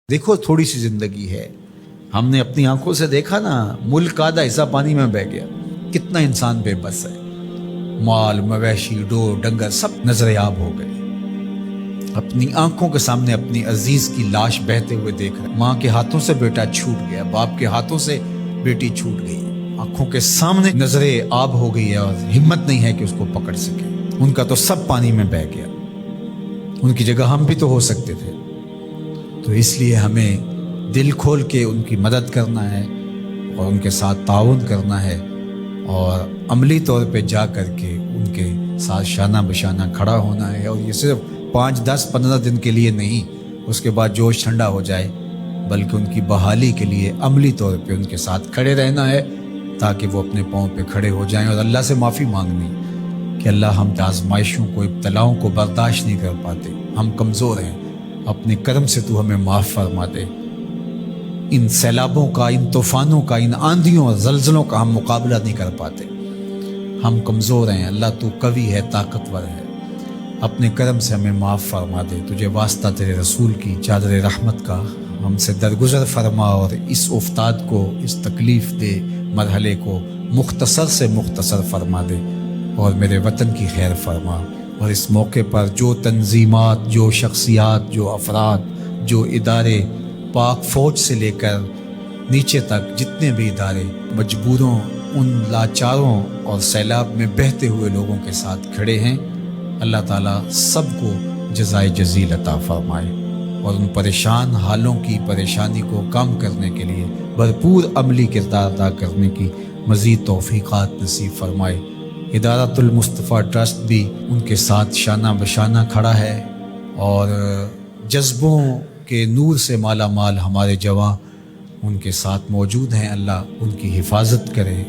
دیکھو تھوڑی سی زندگی ہے، ہم نے اپنی آنکھوں سے دیکھا نا، ملک آدھا حصہ پانی میں بہ گیا، کتنا انسان بے بس ہے، مال مویشی ڈور ڈنگر سب نظر عام ہو گئے، اپنی آنکھوں کے سامنے اپنی عزیز کی لاش بہتے ہوئے دیکھ رہے، ماں کے ہاتھوں سے بیٹا چھوٹ گیا، باپ کے ہاتھوں سے بیٹی چھوٹ گئی، آنکھوں کے سامنے نظر آب ہو گئی ہے اور ہمت نہیں ہے کہ اس کو پکڑ سکے، ان کا تو سب پانی میں بہ گیا، ان کی جگہ ہم بھی تو ہو سکتے تھے، تو اس لیے ہمیں دل کھول کے ان کی مدد کرنا ہے اور ان کے ساتھ تعاون کرنا ہے اور عملی طور پہ جا کر کے ان کے ساتھ شانہ بشانہ کھڑا ہونا ہے، اور یہ صرف 5 10 15 دن کے لیے نہیں، اس کے بعد جوش ٹھنڈا ہو جائے، بلکہ ان کی بحالی کے لیے عملی طور پہ ان کے ساتھ کھڑے رہنا ہے تاکہ وہ اپنے پاؤں پہ کھڑے ہو جائیں، اور اللہ سے معافی مانگنی کہ اللہ ہم آزمائشوں کو ابتلاؤں کو برداشت نہیں کر پاتے، ہم کمزور ہیں، اپنے کرم سے تو ہمیں معاف فرما دے، ان سیلابوں کا، ان طوفانوں کا، ان آندھیوں اور زلزلوں کا ہم مقابلہ نہیں کر پاتے، ہم کمزور ہیں، اللہ تو قوی ہے، طاقتور ہے، اپنے کرم سے ہمیں معاف فرما دے، تجھے واسطہ تیرے رسول کی چادر رحمت کا ہم سے درگزر فرما، اور اس افتاد کو، اس تکلیف دے مرحلے کو مختصر سے مختصر فرما دے، اور میرے وطن کی خیر فرما، اور اس موقع پر جو تنظیمات، جو شخصیات، جو افراد، جو ادارے، پاک فوج سے لے کر نیچے تک جتنے بھی ادارے مجبوروں، ان لاچاروں اور سیلاب میں بہتے ہوئے لوگوں کے ساتھ کھڑے ہیں، اللہ تعالیٰ سب کو جزائے جزیل عطا فرمائے، اور ان پریشان حالوں کی پریشانی کو کم کرنے کے لیے بھرپور عملی کردار ادا کرنے کی مزید توفیقات نصیب فرمائے۔ ادارۃ المصطفیٰ ٹرسٹ بھی ان کے ساتھ شانہ بشانہ کھڑا ہے، اور جذبوں کے نور سے مالا مال ہمارے جواں ان کے ساتھ موجود ہیں، اللہ ان کی حفاظت کرے۔